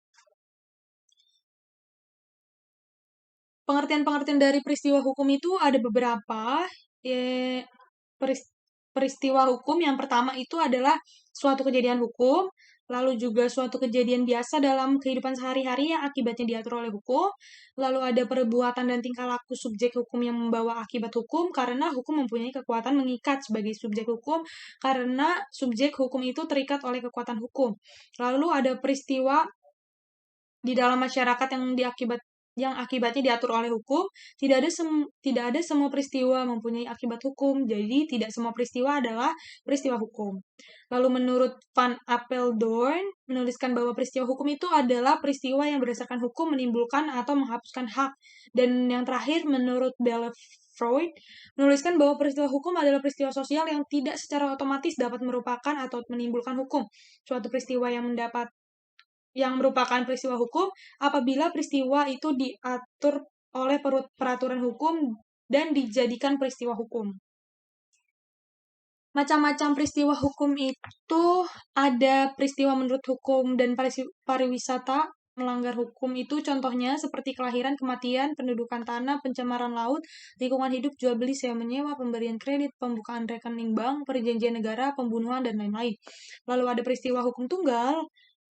Speaker 1: Pengertian-pengertian dari peristiwa hukum itu ada beberapa. Peristiwa hukum yang pertama itu adalah suatu kejadian hukum, lalu juga suatu kejadian biasa dalam kehidupan sehari-hari yang akibatnya diatur oleh hukum, lalu ada perbuatan dan tingkah laku subjek hukum yang membawa akibat hukum, karena hukum mempunyai kekuatan mengikat sebagai subjek hukum, karena subjek hukum itu terikat oleh kekuatan hukum. Lalu ada peristiwa di dalam masyarakat yang akibatnya diatur oleh hukum. Tidak ada semua peristiwa mempunyai akibat hukum, jadi tidak semua peristiwa adalah peristiwa hukum. Lalu menurut Van Apeldoorn menuliskan bahwa peristiwa hukum itu adalah peristiwa yang berdasarkan hukum menimbulkan atau menghapuskan hak. Dan yang terakhir menurut Freud menuliskan bahwa peristiwa hukum adalah peristiwa sosial yang tidak secara otomatis dapat merupakan atau menimbulkan hukum. Suatu peristiwa yang merupakan peristiwa hukum apabila peristiwa itu diatur oleh peraturan hukum dan dijadikan peristiwa hukum. Macam-macam peristiwa hukum itu ada peristiwa menurut hukum dan pariwisata melanggar hukum itu contohnya seperti kelahiran, kematian, pendudukan tanah, pencemaran laut, lingkungan hidup, jual beli, sewa menyewa, pemberian kredit, pembukaan rekening bank, perjanjian negara, pembunuhan, dan lain-lain. Lalu ada peristiwa hukum tunggal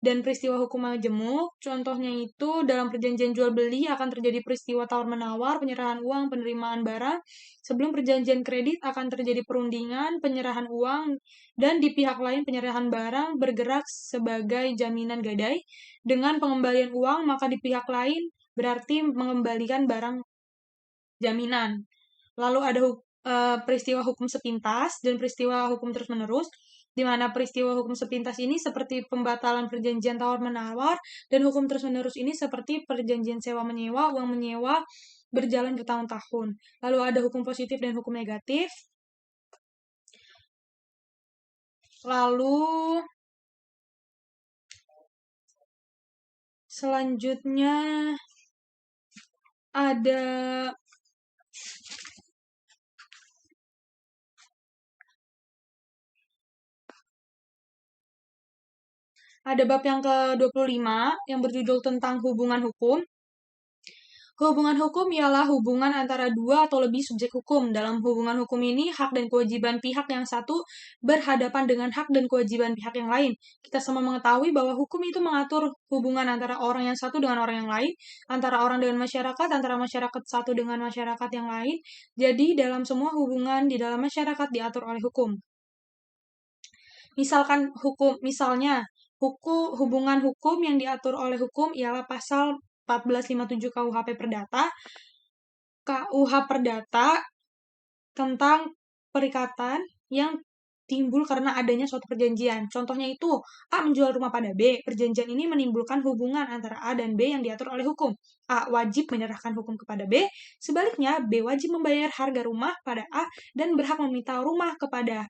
Speaker 1: dan peristiwa hukum majemuk. Contohnya itu dalam perjanjian jual beli akan terjadi peristiwa tawar-menawar, penyerahan uang, penerimaan barang. Sebelum perjanjian kredit akan terjadi perundingan, penyerahan uang, dan di pihak lain penyerahan barang bergerak sebagai jaminan gadai. Dengan pengembalian uang, maka di pihak lain berarti mengembalikan barang jaminan. Lalu ada peristiwa hukum sepintas dan peristiwa hukum terus-menerus, di mana peristiwa hukum sepintas ini seperti pembatalan perjanjian tawar-menawar, dan hukum terus-menerus ini seperti perjanjian sewa-menyewa, uang menyewa berjalan bertahun-tahun. Lalu ada hukum positif dan hukum negatif. Lalu selanjutnya ada bab yang ke-25 yang berjudul tentang hubungan hukum. Hubungan hukum ialah hubungan antara dua atau lebih subjek hukum. Dalam hubungan hukum ini, hak dan kewajiban pihak yang satu berhadapan dengan hak dan kewajiban pihak yang lain. Kita semua mengetahui bahwa hukum itu mengatur hubungan antara orang yang satu dengan orang yang lain, antara orang dengan masyarakat, antara masyarakat satu dengan masyarakat yang lain. Jadi, dalam semua hubungan di dalam masyarakat diatur oleh hukum. Misalnya, hubungan hukum yang diatur oleh hukum ialah pasal 1457 KUHP Perdata, KUH Perdata tentang perikatan yang timbul karena adanya suatu perjanjian. Contohnya itu, A menjual rumah pada B. Perjanjian ini menimbulkan hubungan antara A dan B yang diatur oleh hukum. A wajib menyerahkan hukum kepada B. Sebaliknya, B wajib membayar harga rumah pada A dan berhak meminta rumah kepada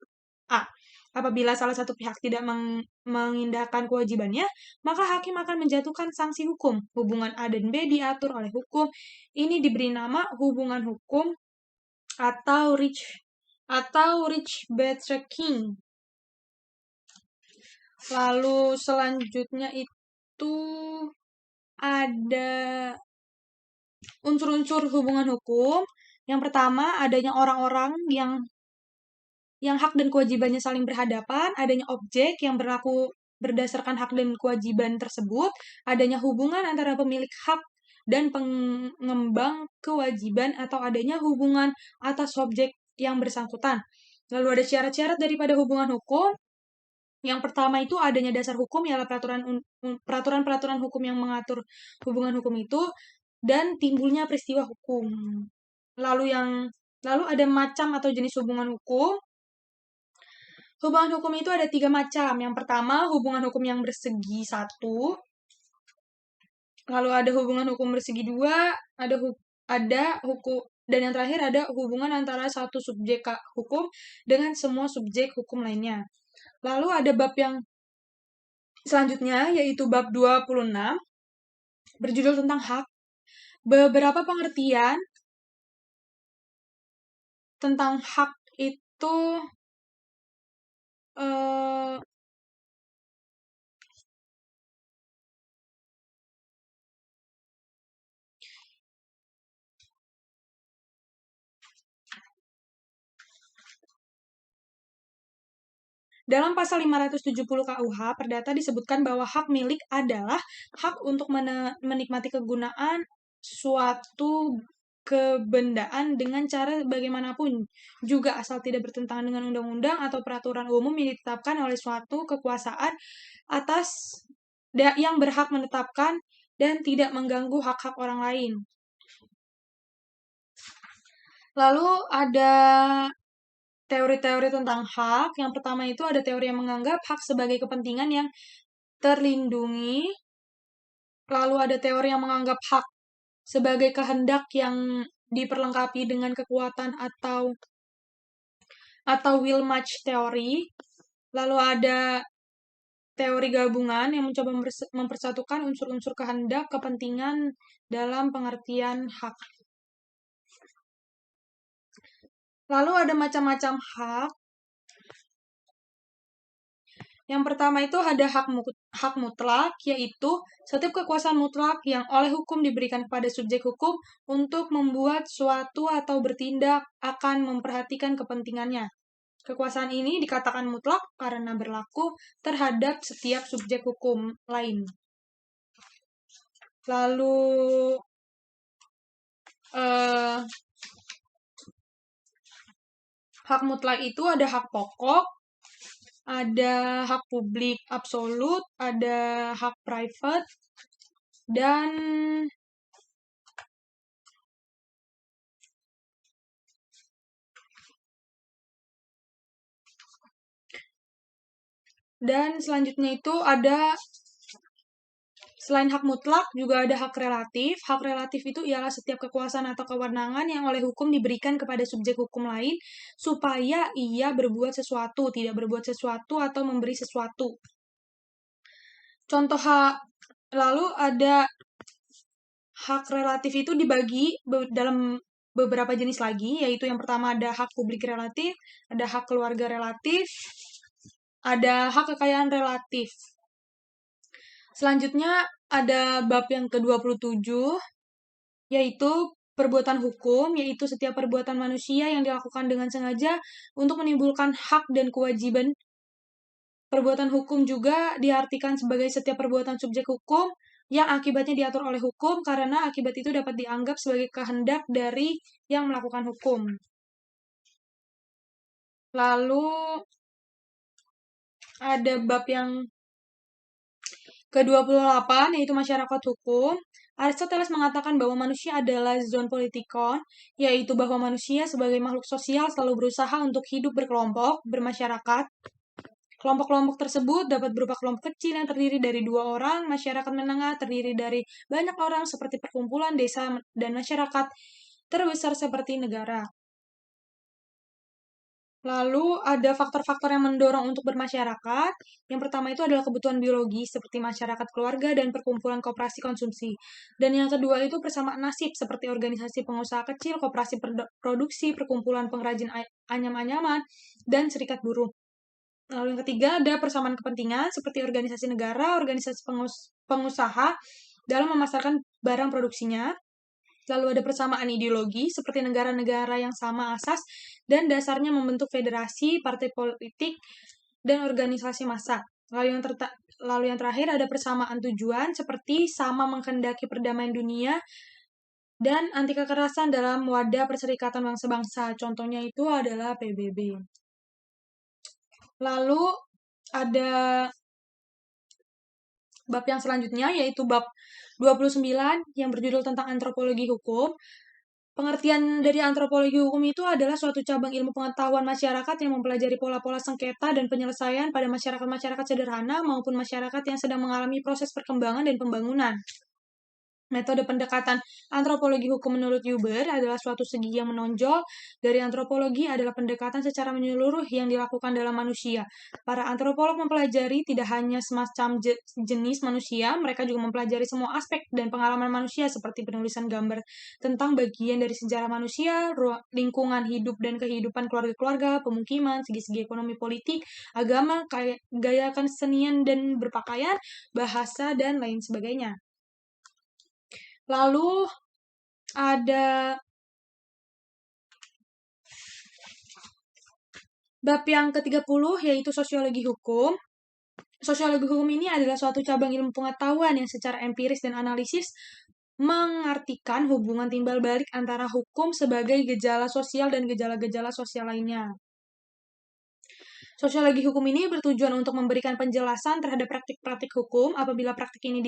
Speaker 1: A. Apabila salah satu pihak tidak mengindahkan kewajibannya, maka hakim akan menjatuhkan sanksi hukum. Hubungan A dan B diatur oleh hukum. Ini diberi nama hubungan hukum atau rich backtracking. Lalu selanjutnya itu ada unsur-unsur hubungan hukum. Yang pertama, adanya orang-orang yang hak dan kewajibannya saling berhadapan, adanya objek yang berlaku berdasarkan hak dan kewajiban tersebut, adanya hubungan antara pemilik hak dan pengembang kewajiban atau adanya hubungan atas objek yang bersangkutan. Lalu ada syarat-syarat daripada hubungan hukum. Yang pertama itu adanya dasar hukum, ialah peraturan-peraturan hukum yang mengatur hubungan hukum itu, dan timbulnya peristiwa hukum. Lalu ada macam atau jenis hubungan hukum. Hubungan hukum itu ada 3 macam. Yang pertama, hubungan hukum yang bersegi 1. Lalu ada hubungan hukum bersegi 2, ada hukum, dan yang terakhir ada hubungan antara satu subjek hukum dengan semua subjek hukum lainnya. Lalu ada bab yang selanjutnya, yaitu bab 26, berjudul tentang hak. Beberapa pengertian tentang hak itu dalam pasal 570 KUH Perdata disebutkan bahwa hak milik adalah hak untuk menikmati kegunaan suatu kebendaan dengan cara bagaimanapun, juga asal tidak bertentangan dengan undang-undang atau peraturan umum yang ditetapkan oleh suatu kekuasaan atas yang berhak menetapkan dan tidak mengganggu hak-hak orang lain. Lalu ada teori-teori tentang hak. Yang pertama itu ada teori yang menganggap hak sebagai kepentingan yang terlindungi. Lalu ada teori yang menganggap hak sebagai kehendak yang diperlengkapi dengan kekuatan atau will match teori. Lalu ada teori gabungan yang mencoba mempersatukan unsur-unsur kehendak kepentingan dalam pengertian hak. Lalu ada macam-macam hak. Yang pertama itu ada hak mutlak, yaitu setiap kekuasaan mutlak yang oleh hukum diberikan kepada subjek hukum untuk membuat suatu atau bertindak akan memperhatikan kepentingannya. Kekuasaan ini dikatakan mutlak karena berlaku terhadap setiap subjek hukum lain. Lalu hak mutlak itu ada hak pokok, ada hak publik absolut, ada hak private, dan selanjutnya itu ada, selain hak mutlak juga ada hak relatif. Hak relatif itu ialah setiap kekuasaan atau kewenangan yang oleh hukum diberikan kepada subjek hukum lain supaya ia berbuat sesuatu, tidak berbuat sesuatu, atau memberi sesuatu. Contoh hak. Lalu ada hak relatif itu dibagi dalam beberapa jenis lagi, yaitu yang pertama ada hak publik relatif, ada hak keluarga relatif, ada hak kekayaan relatif. Selanjutnya ada bab yang ke-27, yaitu perbuatan hukum, yaitu setiap perbuatan manusia yang dilakukan dengan sengaja untuk menimbulkan hak dan kewajiban. Perbuatan hukum juga diartikan sebagai setiap perbuatan subjek hukum yang akibatnya diatur oleh hukum, karena akibat itu dapat dianggap sebagai kehendak dari yang melakukan hukum. Lalu ada bab yang ke-28, yaitu masyarakat hukum. Aristoteles mengatakan bahwa manusia adalah zoon politikon, yaitu bahwa manusia sebagai makhluk sosial selalu berusaha untuk hidup berkelompok, bermasyarakat. Kelompok-kelompok tersebut dapat berupa kelompok kecil yang terdiri dari 2 orang, masyarakat menengah terdiri dari banyak orang seperti perkumpulan desa dan masyarakat terbesar seperti negara. Lalu ada faktor-faktor yang mendorong untuk bermasyarakat. Yang pertama itu adalah kebutuhan biologi seperti masyarakat keluarga dan perkumpulan koperasi konsumsi. Dan yang kedua itu persamaan nasib seperti organisasi pengusaha kecil, koperasi produksi, perkumpulan pengrajin anyam-anyaman, dan serikat buruh. Lalu yang ketiga ada persamaan kepentingan seperti organisasi negara, organisasi pengusaha dalam memasarkan barang produksinya. Lalu ada persamaan ideologi seperti negara-negara yang sama asas dan dasarnya membentuk federasi, partai politik, dan organisasi massa. Lalu yang terakhir ada persamaan tujuan seperti sama menghendaki perdamaian dunia dan anti kekerasan dalam wadah perserikatan bangsa-bangsa. Contohnya itu adalah PBB. Lalu ada bab yang selanjutnya yaitu bab 29 yang berjudul tentang antropologi hukum. Pengertian dari antropologi hukum itu adalah suatu cabang ilmu pengetahuan masyarakat yang mempelajari pola-pola sengketa dan penyelesaian pada masyarakat-masyarakat sederhana maupun masyarakat yang sedang mengalami proses perkembangan dan pembangunan. Metode pendekatan antropologi hukum menurut Huber adalah suatu segi yang menonjol dari antropologi adalah pendekatan secara menyeluruh yang dilakukan dalam manusia. Para antropolog mempelajari tidak hanya semacam jenis manusia, mereka juga mempelajari semua aspek dan pengalaman manusia seperti penulisan gambar tentang bagian dari sejarah manusia, lingkungan hidup dan kehidupan keluarga-keluarga, pemukiman, segi-segi ekonomi politik, agama, gaya kesenian dan berpakaian, bahasa, dan lain sebagainya. Lalu ada bab yang ke-30 yaitu sosiologi hukum. Sosiologi hukum ini adalah suatu cabang ilmu pengetahuan yang secara empiris dan analisis mengartikan hubungan timbal balik antara hukum sebagai gejala sosial dan gejala-gejala sosial lainnya. Sosiologi hukum ini bertujuan untuk memberikan penjelasan terhadap praktik-praktik hukum apabila praktik ini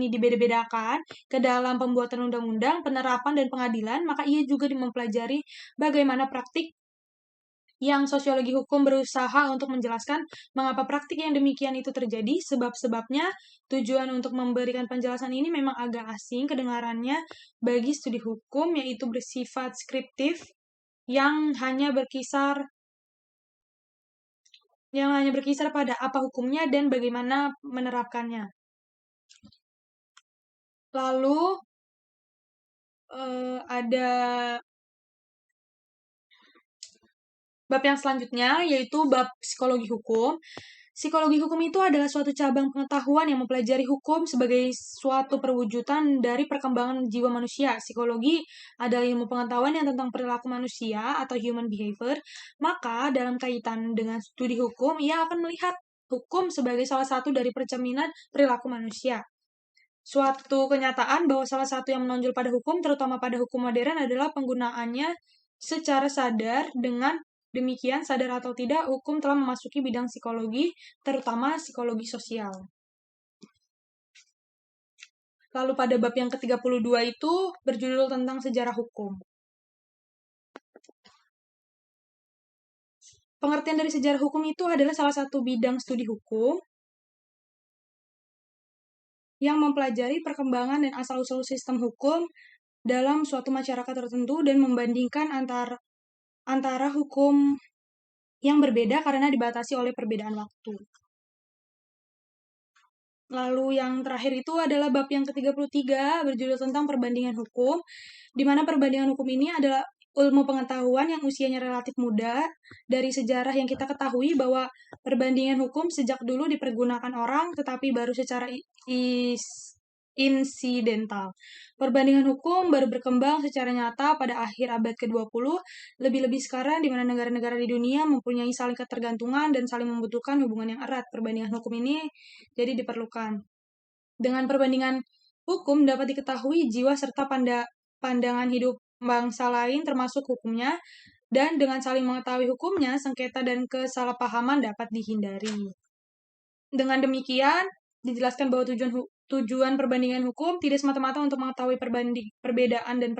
Speaker 1: dibeda-bedakan ke dalam pembuatan undang-undang, penerapan dan pengadilan, maka ia juga mempelajari bagaimana praktik yang sosiologi hukum berusaha untuk menjelaskan mengapa praktik yang demikian itu terjadi, sebab-sebabnya. Tujuan untuk memberikan penjelasan ini memang agak asing kedengarannya bagi studi hukum, yaitu bersifat skriptif yang hanya berkisar pada apa hukumnya dan bagaimana menerapkannya. Lalu ada bab yang selanjutnya yaitu bab psikologi hukum. Psikologi hukum itu adalah suatu cabang pengetahuan yang mempelajari hukum sebagai suatu perwujudan dari perkembangan jiwa manusia. Psikologi adalah ilmu pengetahuan yang tentang perilaku manusia atau human behavior. Maka dalam kaitan dengan studi hukum, ia akan melihat hukum sebagai salah satu dari percerminan perilaku manusia. Suatu kenyataan bahwa salah satu yang menonjol pada hukum, terutama pada hukum modern, adalah penggunaannya secara sadar. Dengan demikian, sadar atau tidak, hukum telah memasuki bidang psikologi, terutama psikologi sosial. Lalu pada bab yang ke-32 itu berjudul tentang sejarah hukum. Pengertian dari sejarah hukum itu adalah salah satu bidang studi hukum yang mempelajari perkembangan dan asal-usul sistem hukum dalam suatu masyarakat tertentu dan membandingkan antara hukum yang berbeda karena dibatasi oleh perbedaan waktu. Lalu yang terakhir itu adalah bab yang ke-33 berjudul tentang perbandingan hukum, di mana perbandingan hukum ini adalah ilmu pengetahuan yang usianya relatif muda. Dari sejarah yang kita ketahui bahwa perbandingan hukum sejak dulu dipergunakan orang, tetapi baru secara insidental. Perbandingan hukum baru berkembang secara nyata pada akhir abad ke-20, lebih-lebih sekarang di mana negara-negara di dunia mempunyai saling ketergantungan dan saling membutuhkan hubungan yang erat. Perbandingan hukum ini jadi diperlukan. Dengan perbandingan hukum dapat diketahui jiwa serta pandangan hidup bangsa lain termasuk hukumnya, dan dengan saling mengetahui hukumnya, sengketa dan kesalahpahaman dapat dihindari. Dengan demikian, dijelaskan bahwa tujuan perbandingan hukum tidak semata-mata untuk mengetahui perbedaan dan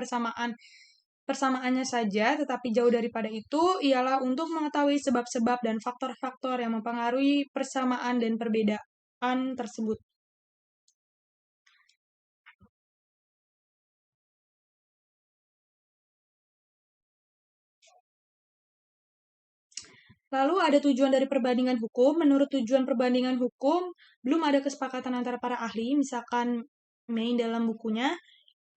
Speaker 1: persamaannya saja, tetapi jauh daripada itu ialah untuk mengetahui sebab-sebab dan faktor-faktor yang mempengaruhi persamaan dan perbedaan tersebut. Lalu ada tujuan dari perbandingan hukum. Menurut tujuan perbandingan hukum, belum ada kesepakatan antara para ahli. Misalkan May dalam bukunya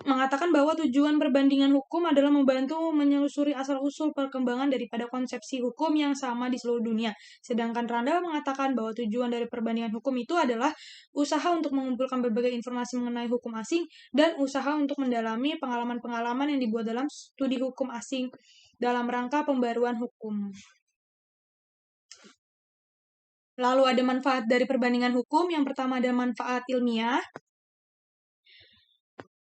Speaker 1: mengatakan bahwa tujuan perbandingan hukum adalah membantu menelusuri asal-usul perkembangan daripada konsepsi hukum yang sama di seluruh dunia. Sedangkan Randall mengatakan bahwa tujuan dari perbandingan hukum itu adalah usaha untuk mengumpulkan berbagai informasi mengenai hukum asing dan usaha untuk mendalami pengalaman-pengalaman yang dibuat dalam studi hukum asing dalam rangka pembaruan hukum. Lalu ada manfaat dari perbandingan hukum. Yang pertama ada manfaat ilmiah,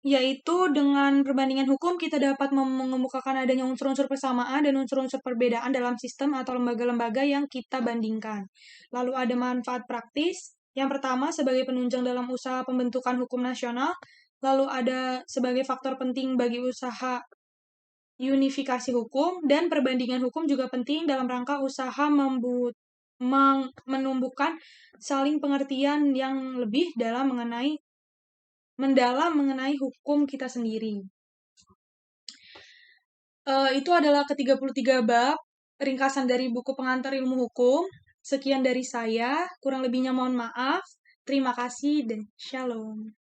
Speaker 1: yaitu dengan perbandingan hukum kita dapat mengemukakan adanya unsur-unsur persamaan dan unsur-unsur perbedaan dalam sistem atau lembaga-lembaga yang kita bandingkan. Lalu ada manfaat praktis. Yang pertama sebagai penunjang dalam usaha pembentukan hukum nasional. Lalu ada sebagai faktor penting bagi usaha unifikasi hukum, dan perbandingan hukum juga penting dalam rangka usaha menumbuhkan saling pengertian yang lebih mendalam mengenai hukum kita sendiri. Itu adalah ke-33 bab ringkasan dari buku pengantar ilmu hukum. Sekian dari saya, kurang lebihnya mohon maaf. Terima kasih dan shalom.